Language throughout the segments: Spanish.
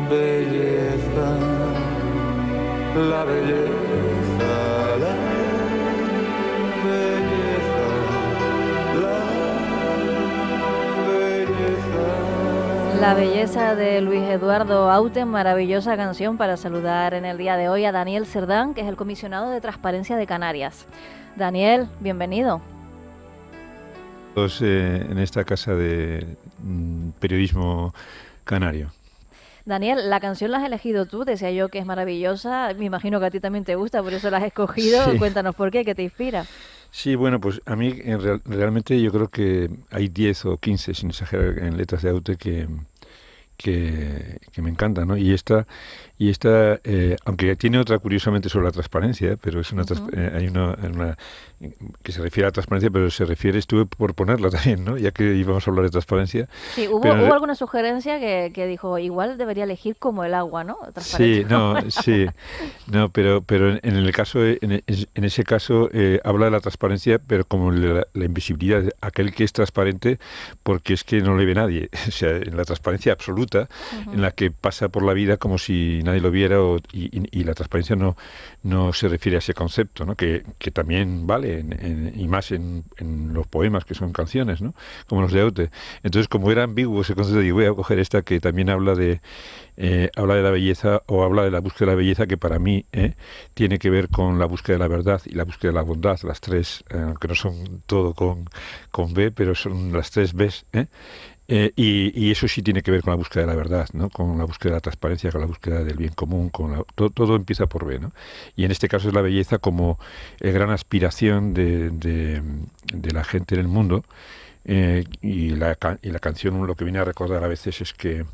belleza, la belleza, la belleza, la belleza. La belleza de Luis Eduardo Aute, maravillosa canción para saludar en el día de hoy a Daniel Cerdán, que es el comisionado de Transparencia de Canarias. Daniel, bienvenido. En esta casa de periodismo canario. Daniel, la canción la has elegido tú, decía yo que es maravillosa, me imagino que a ti también te gusta, por eso la has escogido. Sí. Cuéntanos por qué te inspira. Sí, bueno, pues a mí realmente yo creo que hay 10 o 15, sin exagerar, en letras de Aute que me encanta, ¿no? Y esta aunque tiene otra curiosamente sobre la transparencia, pero es hay una que se refiere a la transparencia, pero estuve por ponerla también, ¿no? Ya que íbamos a hablar de transparencia. Sí, hubo alguna sugerencia que dijo, igual debería elegir como el agua, ¿no? Pero en el caso, en ese caso habla de la transparencia, pero como la invisibilidad, aquel que es transparente, porque es que no le ve nadie, o sea, en la transparencia absoluta, en la que pasa por la vida como si nadie lo viera, y la transparencia no se refiere a ese concepto, ¿no? Que también vale, y más en los poemas, que son canciones, ¿no? Como los de Aute. Entonces, como era ambiguo ese concepto, digo, voy a coger esta que también habla de la belleza, o habla de la búsqueda de la belleza, que para mí tiene que ver con la búsqueda de la verdad y la búsqueda de la bondad, las tres, aunque no son todo con B, pero son las tres Bs, y eso sí tiene que ver con la búsqueda de la verdad, ¿no? Con la búsqueda de la transparencia, con la búsqueda del bien común, todo empieza por B, ¿no? Y en este caso es la belleza como gran aspiración de la gente en el mundo, y la canción lo que viene a recordar a veces es que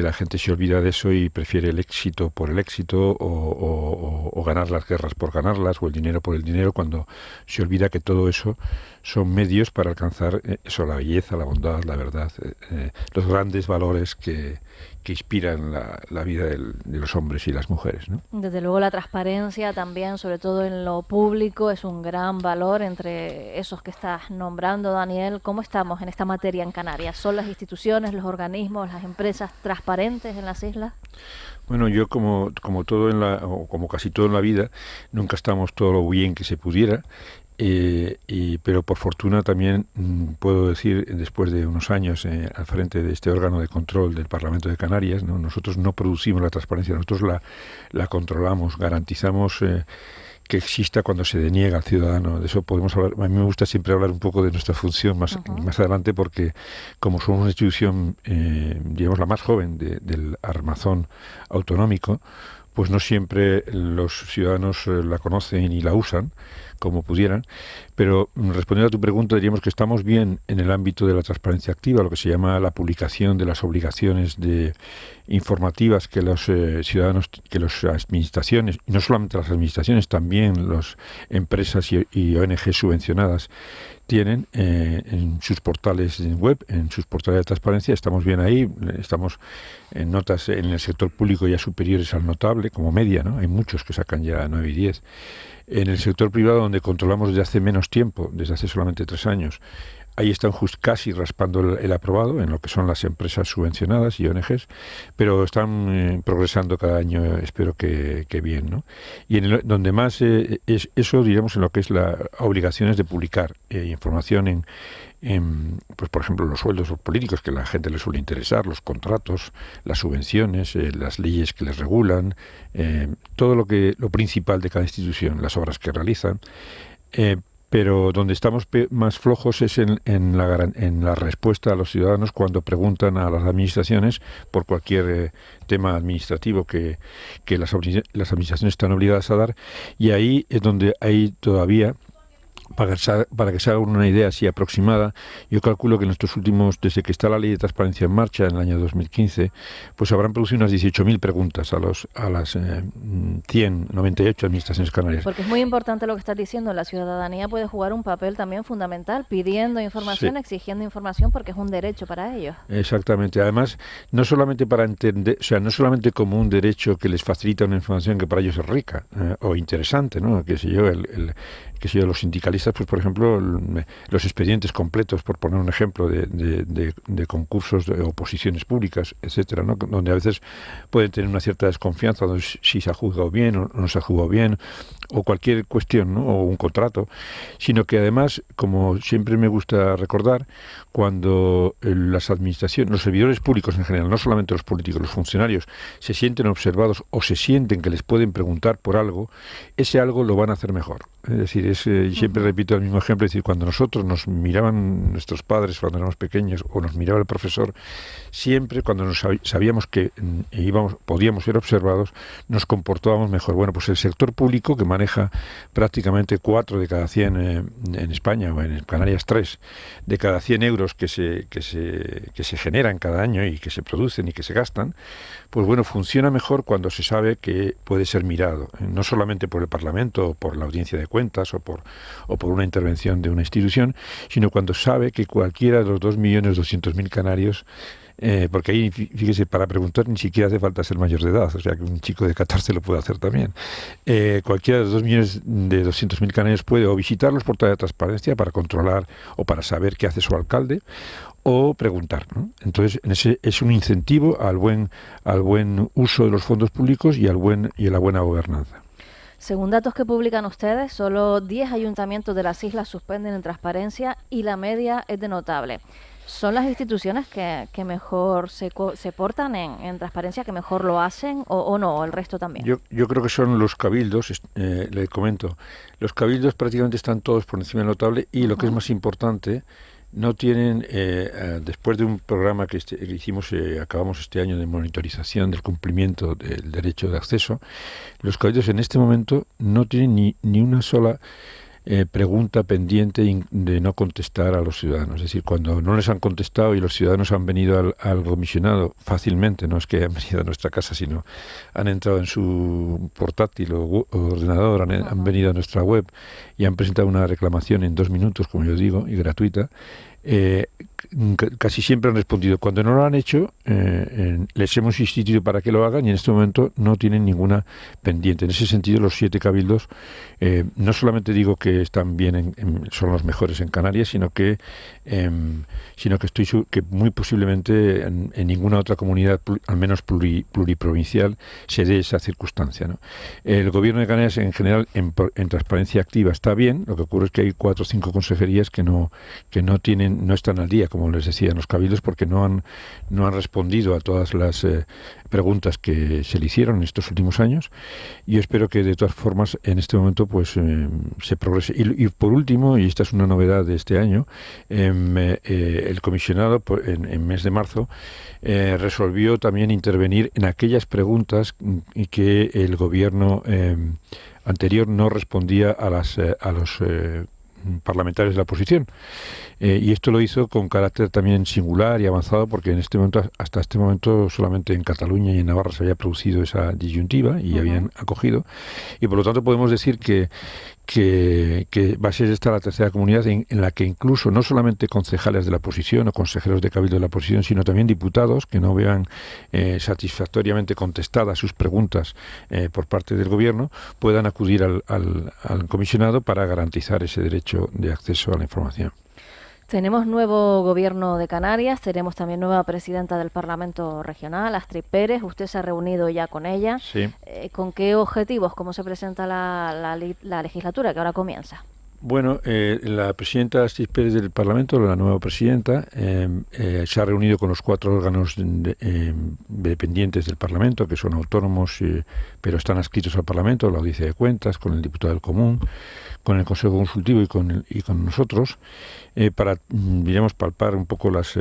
la gente se olvida de eso y prefiere el éxito por el éxito, o ganar las guerras por ganarlas, o el dinero por el dinero, cuando se olvida que todo eso son medios para alcanzar eso, la belleza, la bondad, la verdad, los grandes valores que inspiran la vida de los hombres y las mujeres, ¿no? Desde luego la transparencia también, sobre todo en lo público, es un gran valor entre esos que estás nombrando, Daniel. ¿Cómo estamos en esta materia en Canarias? ¿Son las instituciones, los organismos, las empresas transparentes en las islas? Bueno, yo como todo o como casi todo en la vida, nunca estamos todo lo bien que se pudiera. Pero por fortuna también puedo decir, después de unos años al frente de este órgano de control del Parlamento de Canarias, ¿no? Nosotros no producimos la transparencia, nosotros la controlamos, garantizamos que exista cuando se deniega al ciudadano. De eso podemos hablar. A mí me gusta siempre hablar un poco de nuestra función más adelante, porque como somos una institución, digamos, la más joven del armazón autonómico, pues no siempre los ciudadanos la conocen y la usan como pudieran, pero respondiendo a tu pregunta, diríamos que estamos bien en el ámbito de la transparencia activa, lo que se llama la publicación de las obligaciones informativas que los ciudadanos, que las administraciones, y no solamente las administraciones, también las empresas y ONG subvencionadas tienen en sus portales web, en sus portales de transparencia. Estamos bien ahí, estamos en notas en el sector público ya superiores al notable, como media, ¿no? Hay muchos que sacan ya 9 y 10. En el sector privado, donde controlamos desde hace menos tiempo, desde hace solamente 3 años, ahí están casi raspando el aprobado en lo que son las empresas subvencionadas y ONGs, pero están progresando cada año, espero que bien, ¿no? Y donde más es eso, diríamos, en lo que es las obligaciones de publicar información pues por ejemplo, los sueldos políticos, que a la gente le suele interesar, los contratos, las subvenciones, las leyes que les regulan, todo lo principal de cada institución, las obras que realizan. Pero donde estamos más flojos es en la respuesta a los ciudadanos cuando preguntan a las administraciones por cualquier tema administrativo que las administraciones están obligadas a dar, y ahí es donde hay todavía, para que se haga una idea así aproximada, yo calculo que en estos últimos, desde que está la ley de transparencia en marcha en el año 2015, pues habrán producido unas 18.000 preguntas a las 198 administraciones canarias. Porque es muy importante lo que estás diciendo, la ciudadanía puede jugar un papel también fundamental, pidiendo información, sí, exigiendo información, porque es un derecho para ellos. Exactamente, además, no solamente para entender, o sea, no solamente como un derecho que les facilita una información que para ellos es rica o interesante, ¿no? Que sé yo, los sindicalistas analistas, pues por ejemplo, los expedientes completos, por poner un ejemplo, de concursos de oposiciones públicas, etcétera, ¿no? Donde a veces pueden tener una cierta desconfianza de si se ha juzgado bien o no se ha juzgado bien, o cualquier cuestión, ¿no? O un contrato, sino que además, como siempre me gusta recordar, cuando las administraciones, los servidores públicos en general, no solamente los políticos, los funcionarios, se sienten observados o se sienten que les pueden preguntar por algo, ese algo lo van a hacer mejor. Es decir, siempre repito el mismo ejemplo, es decir, cuando nosotros nos miraban nuestros padres cuando éramos pequeños o nos miraba el profesor, siempre cuando sabíamos que podíamos ser observados, nos comportábamos mejor. Bueno, pues el sector público, que maneja prácticamente 4 de cada 100 en España, o en Canarias 3 de cada 100 euros que se generan cada año y que se producen y que se gastan, pues bueno, funciona mejor cuando se sabe que puede ser mirado, no solamente por el Parlamento o por la audiencia de cuentas o por una intervención de una institución, sino cuando sabe que cualquiera de los 2.200.000 canarios, porque ahí, fíjese, para preguntar ni siquiera hace falta ser mayor de edad, o sea que un chico de 14 lo puede hacer también. Cualquiera de los 2.200.000 canarios puede o visitar los portales de transparencia para controlar o para saber qué hace su alcalde, o preguntar, ¿no? Entonces, ese es un incentivo al buen uso de los fondos públicos y a la buena gobernanza. Según datos que publican ustedes, solo 10 ayuntamientos de las islas suspenden en transparencia y la media es de notable. ¿Son las instituciones que mejor se portan en transparencia, que mejor lo hacen o no, o el resto también? Yo creo que son los cabildos, le comento. Los cabildos prácticamente están todos por encima del notable y lo que es más importante, no tienen, después de un programa que hicimos, acabamos este año de monitorización del cumplimiento del derecho de acceso, los cabildos en este momento no tienen ni una sola pregunta pendiente de no contestar a los ciudadanos. Es decir, cuando no les han contestado y los ciudadanos han venido al comisionado fácilmente, no es que han venido a nuestra casa, sino han entrado en su portátil o ordenador, han venido a nuestra web y han presentado una reclamación en 2 minutos, como yo digo, y gratuita, casi siempre han respondido. Cuando no lo han hecho, les hemos insistido para que lo hagan y en este momento no tienen ninguna pendiente. En ese sentido, los 7 cabildos, no solamente digo que están bien, son los mejores en Canarias, sino que que muy posiblemente en ninguna otra comunidad, al menos pluriprovincial, se dé esa circunstancia, ¿no? El gobierno de Canarias en general en transparencia activa está bien. Lo que ocurre es que hay 4 o 5 consejerías que no están al día, como les decía, en los cabildos, porque no han respondido a todas las preguntas que se le hicieron en estos últimos años. Y yo espero que de todas formas en este momento pues se progrese. Y por último, y esta es una novedad de este año, el comisionado en mes de marzo resolvió también intervenir en aquellas preguntas que el gobierno anterior no respondía a los parlamentarios de la oposición. Y esto lo hizo con carácter también singular y avanzado, porque hasta este momento solamente en Cataluña y en Navarra se había producido esa disyuntiva y habían acogido, y por lo tanto podemos decir que va a ser esta la tercera comunidad en la que incluso no solamente concejales de la oposición o consejeros de cabildo de la oposición, sino también diputados que no vean satisfactoriamente contestadas sus preguntas por parte del gobierno, puedan acudir al comisionado para garantizar ese derecho de acceso a la información. Tenemos nuevo gobierno de Canarias, tenemos también nueva presidenta del Parlamento Regional, Astrid Pérez. Usted se ha reunido ya con ella. Sí. ¿Con qué objetivos? ¿Cómo se presenta la legislatura que ahora comienza? Bueno, la presidenta Astrid Pérez del Parlamento, la nueva presidenta, se ha reunido con los 4 órganos dependientes del Parlamento, que son autónomos, pero están adscritos al Parlamento, la Audiencia de Cuentas, con el diputado del Común, con el Consejo Consultivo y con nosotros, para, digamos, palpar un poco las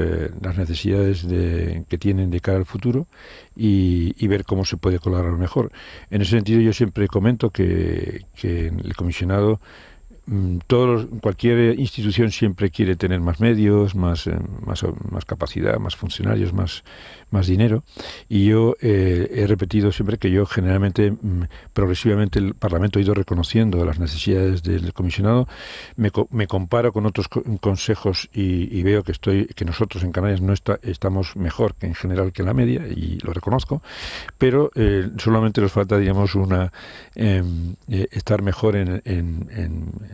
necesidades que tienen de cara al futuro y ver cómo se puede colaborar mejor. En ese sentido, yo siempre comento que el comisionado, cualquier institución siempre quiere tener más medios, más capacidad, más funcionarios, más dinero, y yo he repetido siempre que yo generalmente, progresivamente, el Parlamento ha ido reconociendo las necesidades del comisionado. Me comparo con otros consejos y veo que nosotros en Canarias estamos mejor que en general que la media, y lo reconozco, pero solamente nos falta, digamos, estar mejor en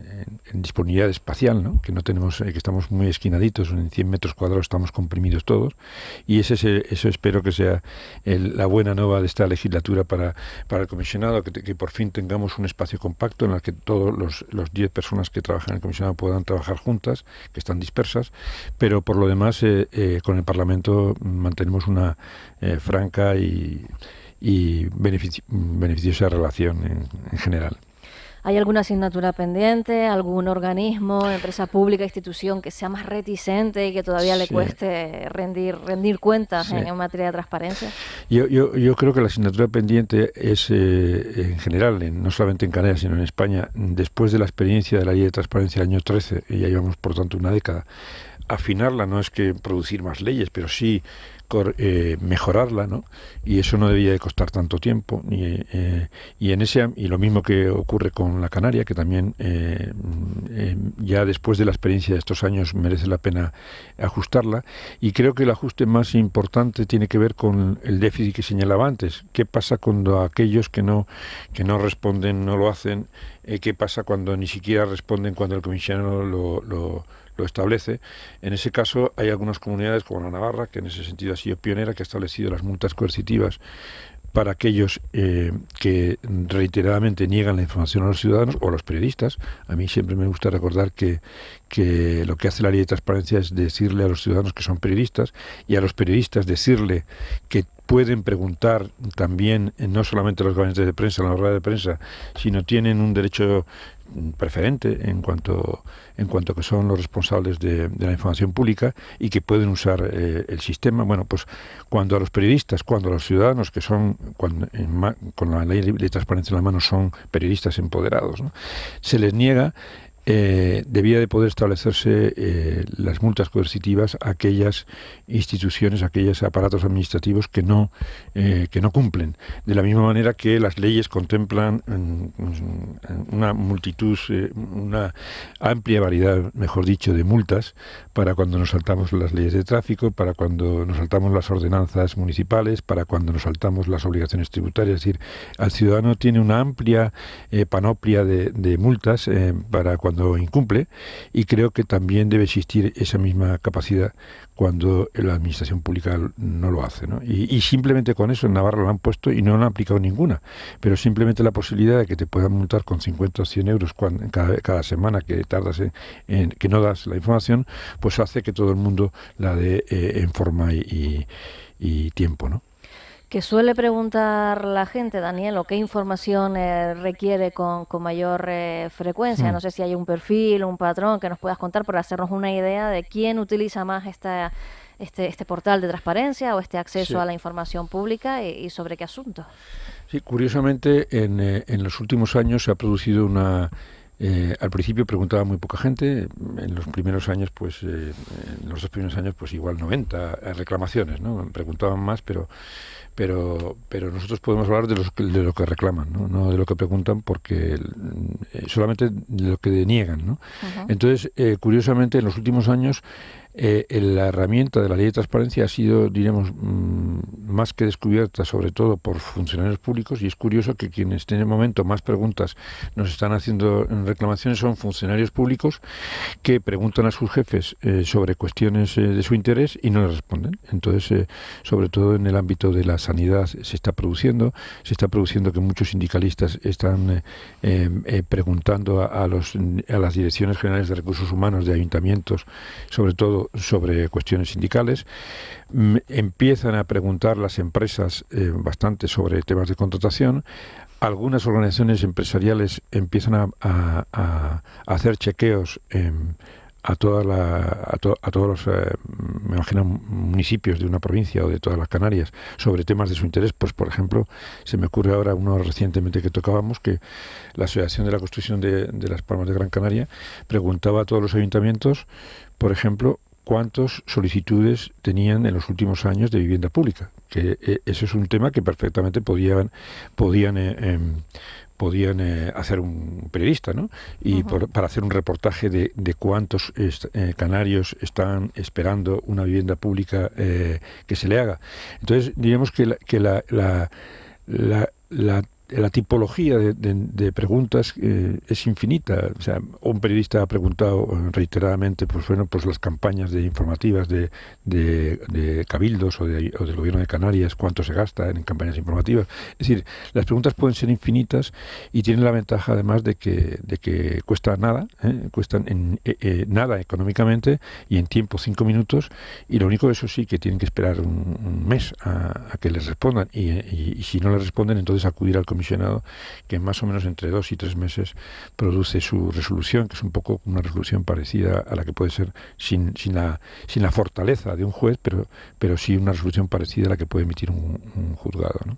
en disponibilidad espacial, ¿no? Que no tenemos, que estamos muy esquinaditos, en 100 metros cuadrados estamos comprimidos todos, y eso espero que sea la buena nueva de esta legislatura para el comisionado, que por fin tengamos un espacio compacto en el que todos los 10 personas que trabajan en el comisionado puedan trabajar juntas, que están dispersas, pero por lo demás con el Parlamento mantenemos una franca y beneficiosa relación en general. ¿Hay alguna asignatura pendiente, algún organismo, empresa pública, institución que sea más reticente y que todavía le cueste rendir cuentas en materia de transparencia? Yo creo que la asignatura pendiente es, en general, no solamente en Canarias, sino en España, después de la experiencia de la Ley de Transparencia del año 13, y ya llevamos por tanto una década, afinarla no es que producir más leyes, pero sí mejorarla, ¿no? Y eso no debía de costar tanto tiempo, y lo mismo que ocurre con la Canaria, que también ya después de la experiencia de estos años merece la pena ajustarla, y creo que el ajuste más importante tiene que ver con el déficit que señalaba antes. ¿Qué pasa cuando aquellos que no responden no lo hacen? ¿Qué pasa cuando ni siquiera responden cuando el comisionado lo establece? En ese caso hay algunas comunidades como la Navarra, que en ese sentido ha sido pionera, que ha establecido las multas coercitivas para aquellos que reiteradamente niegan la información a los ciudadanos o a los periodistas. A mí siempre me gusta recordar que lo que hace la Ley de Transparencia es decirle a los ciudadanos que son periodistas, y a los periodistas decirle que pueden preguntar también, no solamente a los gabinetes de prensa, en la rueda de prensa, sino tienen un derecho preferente en cuanto que son los responsables de la información pública, y que pueden usar el sistema. Bueno, pues cuando a los periodistas, cuando a los ciudadanos, que son con la Ley de Transparencia en la mano son periodistas empoderados, ¿no?, se les niega, debía de poder establecerse las multas coercitivas a aquellas instituciones, a aquellos aparatos administrativos que no cumplen. De la misma manera que las leyes contemplan una multitud, una amplia variedad, mejor dicho, de multas para cuando nos saltamos las leyes de tráfico, para cuando nos saltamos las ordenanzas municipales, para cuando nos saltamos las obligaciones tributarias. Es decir, al ciudadano tiene una amplia panoplia de multas para cuando incumple, y creo que también debe existir esa misma capacidad cuando la administración pública no lo hace, ¿no? Y simplemente con eso en Navarra lo han puesto y no han aplicado ninguna, pero simplemente la posibilidad de que te puedan multar con 50 o 100 euros cada semana que tardas en que no das la información, pues hace que todo el mundo la dé en forma y tiempo, ¿no? Que suele preguntar la gente, Daniel, o qué información requiere con mayor frecuencia. No sé si hay un perfil, un patrón que nos puedas contar para hacernos una idea de quién utiliza más este portal de transparencia o este acceso a la información pública y sobre qué asuntos. Sí, curiosamente en los últimos años se ha producido una... al principio preguntaba muy poca gente, en los primeros años, pues en los 2 primeros años, pues igual 90 reclamaciones, ¿no? Preguntaban más, pero nosotros podemos hablar de lo que reclaman, no de lo que preguntan, porque solamente de lo que deniegan, ¿no? Uh-huh. Entonces, curiosamente, en los últimos años la herramienta de la Ley de Transparencia ha sido, diríamos, más que descubierta, sobre todo por funcionarios públicos, y es curioso que quienes en el momento más preguntas nos están haciendo en reclamaciones son funcionarios públicos que preguntan a sus jefes sobre cuestiones de su interés y no les responden. Entonces, sobre todo en el ámbito de la sanidad se está produciendo que muchos sindicalistas están preguntando a las direcciones generales de recursos humanos de ayuntamientos, sobre todo sobre cuestiones sindicales. Empiezan a preguntar las empresas bastante sobre temas de contratación. Algunas organizaciones empresariales empiezan a hacer chequeos a todos los, me imagino, municipios de una provincia o de todas las Canarias sobre temas de su interés. Pues, por ejemplo, se me ocurre ahora uno recientemente que tocábamos, que la Asociación de la Construcción de Las Palmas de Gran Canaria preguntaba a todos los ayuntamientos, por ejemplo, cuántas solicitudes tenían en los últimos años de vivienda pública, que eso es un tema que perfectamente podían hacer un periodista, ¿no? Y uh-huh. para hacer un reportaje de cuántos canarios están esperando una vivienda pública que se le haga. Entonces, diríamos que la tipología de preguntas es infinita. O sea, un periodista ha preguntado reiteradamente, pues bueno, pues las campañas informativas de cabildos o del gobierno de Canarias, cuánto se gasta en campañas informativas. Es decir, las preguntas pueden ser infinitas y tienen la ventaja además de que cuesta nada, cuestan nada económicamente y en tiempo 5 minutos, y lo único, eso sí, que tienen que esperar un mes a que les respondan, y si no les responden, entonces acudir al comisionado, que más o menos entre 2 y 3 meses produce su resolución, que es un poco una resolución parecida a la que puede ser sin la fortaleza de un juez, pero sí una resolución parecida a la que puede emitir un juzgado, ¿no?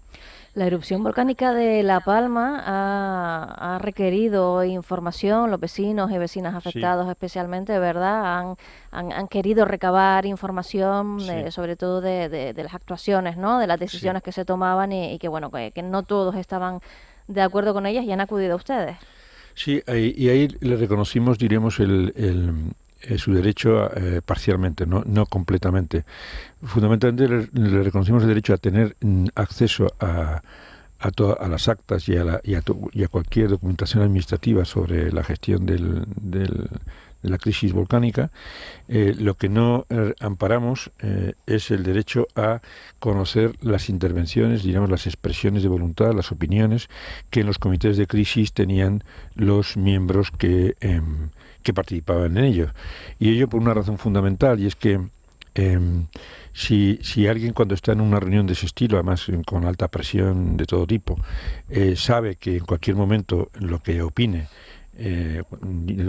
La erupción volcánica de La Palma ha requerido información, los vecinos y vecinas afectados especialmente, ¿verdad? Han querido recabar información, sobre todo de las actuaciones, ¿no? De las decisiones que se tomaban y que, bueno, que no todos estaban de acuerdo con ellas y han acudido a ustedes. Sí, y ahí le reconocimos, diremos, su derecho parcialmente, no completamente. Fundamentalmente le reconocimos el derecho a tener acceso a las actas y a cualquier documentación administrativa sobre la gestión de la crisis volcánica. Lo que no amparamos es el derecho a conocer las intervenciones, digamos, las expresiones de voluntad, las opiniones que en los comités de crisis tenían los miembros que participaban en ellos. Y ello por una razón fundamental, y es que si alguien, cuando está en una reunión de ese estilo, además con alta presión de todo tipo, sabe que en cualquier momento lo que opine,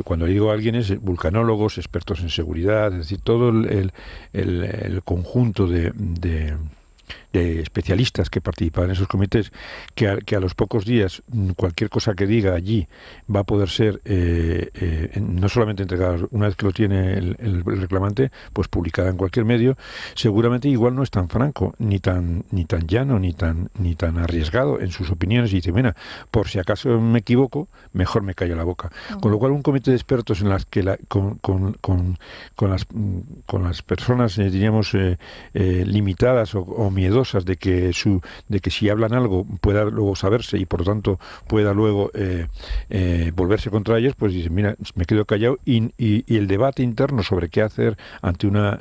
cuando digo alguien, es vulcanólogos, expertos en seguridad, es decir, todo el conjunto de especialistas que participan en esos comités, que a los pocos días cualquier cosa que diga allí va a poder ser no solamente entregada una vez que lo tiene el reclamante, pues publicada en cualquier medio, seguramente igual no es tan franco, ni tan llano, ni tan arriesgado en sus opiniones, y dice, mira, por si acaso me equivoco, mejor me callo la boca. Con lo cual, un comité de expertos en las que con las personas, diríamos, limitadas o miedosas de que si hablan algo pueda luego saberse y por lo tanto pueda luego volverse contra ellos, pues dicen, mira, me quedo callado, y el debate interno sobre qué hacer ante una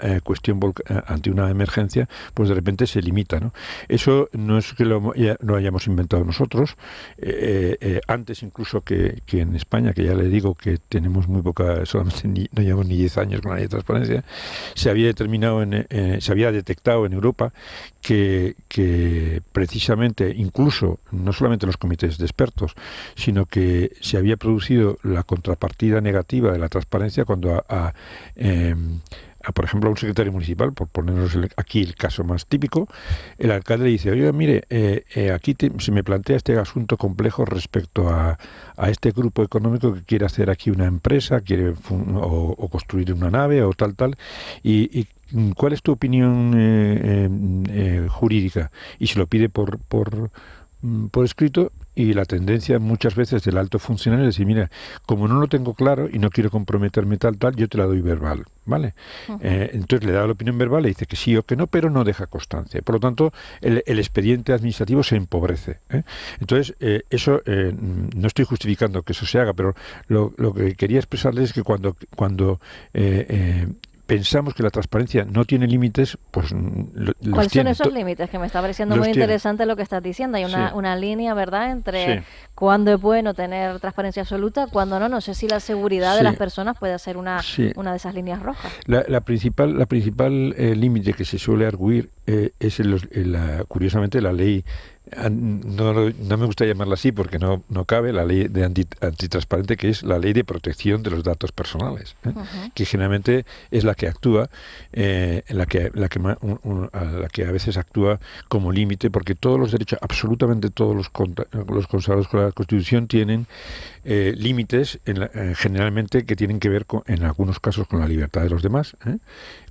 ante una emergencia, pues de repente se limita, ¿no? Eso no es que lo hayamos inventado nosotros. Antes incluso que en España, que ya le digo que tenemos muy poca, solamente no llevamos ni 10 años con la ley de transparencia, se había detectado en Europa que precisamente, incluso no solamente en los comités de expertos, sino que se había producido la contrapartida negativa de la transparencia cuando por ejemplo, a un secretario municipal, por ponernos aquí el caso más típico, el alcalde le dice, oye, mire, aquí se me plantea este asunto complejo respecto a este grupo económico que quiere hacer aquí una empresa, quiere o construir una nave o tal, y ¿cuál es tu opinión jurídica? Y se lo pide por escrito, y la tendencia muchas veces del alto funcionario es decir, mira, como no lo tengo claro y no quiero comprometerme tal, yo te la doy verbal, ¿vale? Entonces le da la opinión verbal, le dice que sí o que no, pero no deja constancia. Por lo tanto, el expediente administrativo se empobrece. Entonces, eso, no estoy justificando que eso se haga, pero lo que quería expresarles es que cuando pensamos que la transparencia no tiene límites, pues ¿cuáles son esos límites? Que me está pareciendo muy interesante lo que estás diciendo. Hay una línea, ¿verdad?, entre cuándo es bueno tener transparencia absoluta, cuando no. No sé si la seguridad de las personas puede ser una de esas líneas rojas. La principal límite que se suele arguir es curiosamente la ley. No me gusta llamarla así porque no cabe, la ley de antitransparente, que es la ley de protección de los datos personales, que generalmente es la que actúa, la que a veces actúa como límite, porque todos los derechos, absolutamente todos los consagrados con la Constitución, tienen límites generalmente que tienen que ver en algunos casos con la libertad de los demás,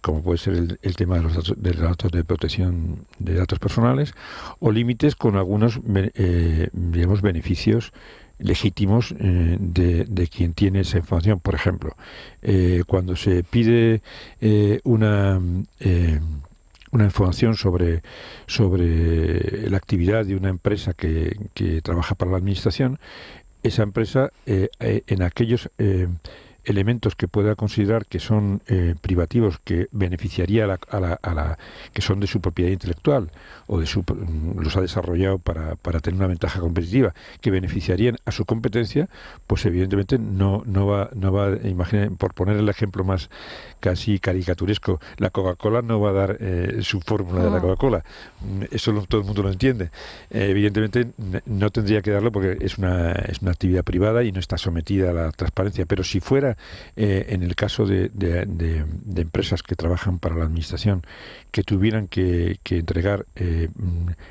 como puede ser el tema de los datos de protección de datos personales, o límites con algunos digamos, beneficios legítimos de quien tiene esa información. Por ejemplo, cuando se pide una información sobre la actividad de una empresa que trabaja para la administración, esa empresa en aquellos elementos que pueda considerar que son privativos, que beneficiaría que son de su propiedad intelectual o los ha desarrollado para tener una ventaja competitiva, que beneficiarían a su competencia, pues evidentemente no va, imaginen, por poner el ejemplo más casi caricaturesco, la Coca-Cola no va a dar su fórmula de la Coca-Cola. Eso todo el mundo lo entiende. Evidentemente no tendría que darlo porque es una actividad privada y no está sometida a la transparencia, pero si fuera en el caso de empresas que trabajan para la administración, que tuvieran que entregar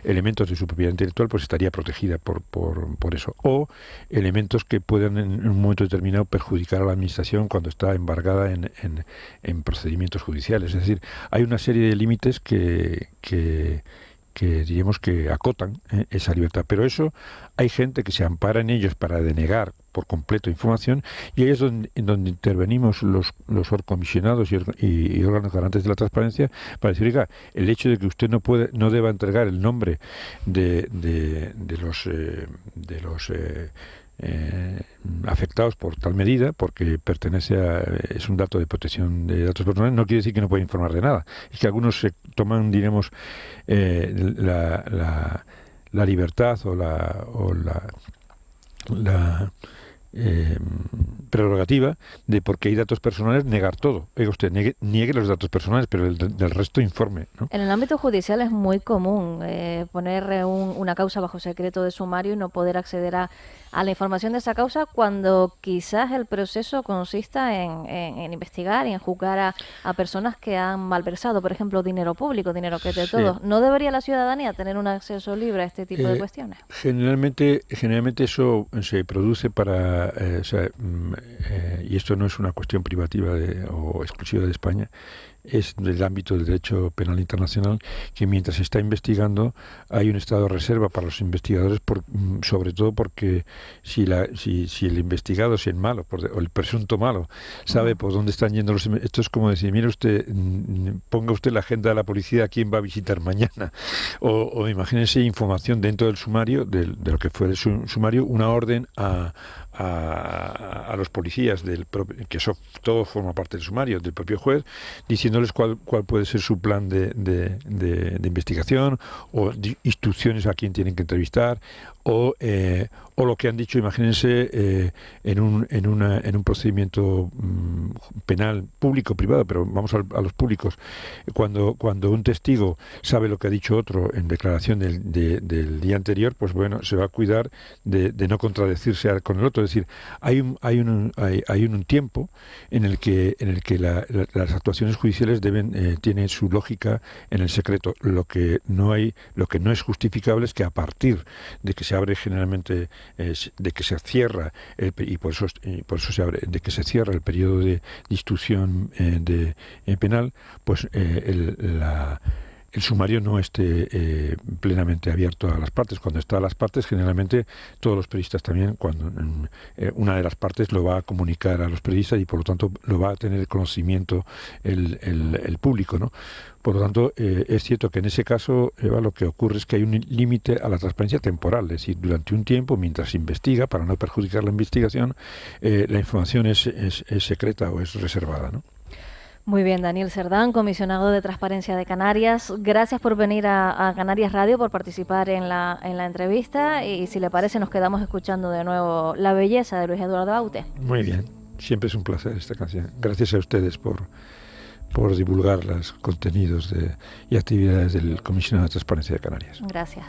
elementos de su propiedad intelectual, pues estaría protegida por eso. O elementos que puedan en un momento determinado perjudicar a la administración cuando está embargada en procedimientos judiciales. Es decir, hay una serie de límites que diríamos que acotan esa libertad, pero eso hay gente que se ampara en ellos para denegar por completo información, y ahí es donde intervenimos los comisionados y órganos garantes de la transparencia para decir, oiga, el hecho de que usted no deba entregar el nombre de los afectados por tal medida, porque es un dato de protección de datos personales, no quiere decir que no pueda informar de nada. Es que algunos se toman, diremos, la libertad o la prerrogativa de, porque hay datos personales, negar todo. Oiga, usted niegue los datos personales, pero del resto informe, ¿no? En el ámbito judicial es muy común poner una causa bajo secreto de sumario y no poder acceder a la información de esa causa cuando quizás el proceso consista en investigar y en juzgar a personas que han malversado, por ejemplo, dinero público, dinero que es de todos. ¿No debería la ciudadanía tener un acceso libre a este tipo de cuestiones? Generalmente eso se produce y esto no es una cuestión privativa o exclusiva de España, es del ámbito del derecho penal internacional, que mientras se está investigando hay un estado de reserva para los investigadores, sobre todo porque si el investigado, si el malo o el presunto malo sabe por dónde están yendo esto es como decir, mire usted, ponga usted la agenda de la policía a quién va a visitar mañana, o imagínense información dentro del sumario, de lo que fue el sumario, una orden a los policías que eso todo forma parte del sumario del propio juez, diciéndoles cuál puede ser su plan de investigación, o instrucciones a quién tienen que entrevistar, o lo que han dicho, imagínense, en un procedimiento penal público privado, pero vamos a los públicos, cuando un testigo sabe lo que ha dicho otro en declaración del día anterior, pues bueno, se va a cuidar de no contradecirse con el otro. Es decir, hay un tiempo en el que las actuaciones judiciales tienen su lógica en el secreto. Lo que no es justificable es que a partir de que se abre generalmente, de que se cierra y por eso se abre, de que se cierra el periodo de instrucción penal, pues el sumario no esté plenamente abierto a las partes. Cuando está a las partes, generalmente todos los periodistas también, cuando una de las partes lo va a comunicar a los periodistas y por lo tanto lo va a tener conocimiento el público, ¿no? Por lo tanto, es cierto que en ese caso, Eva, lo que ocurre es que hay un límite a la transparencia temporal, es decir, durante un tiempo, mientras se investiga, para no perjudicar la investigación, la información es secreta o es reservada, ¿no? Muy bien, Daniel Cerdán, comisionado de Transparencia de Canarias. Gracias por venir a Canarias Radio, por participar en la entrevista, y si le parece nos quedamos escuchando de nuevo La belleza de Luis Eduardo Aute. Muy bien, siempre es un placer esta canción. Gracias a ustedes por divulgar los contenidos y actividades del Comisionado de Transparencia de Canarias. Gracias.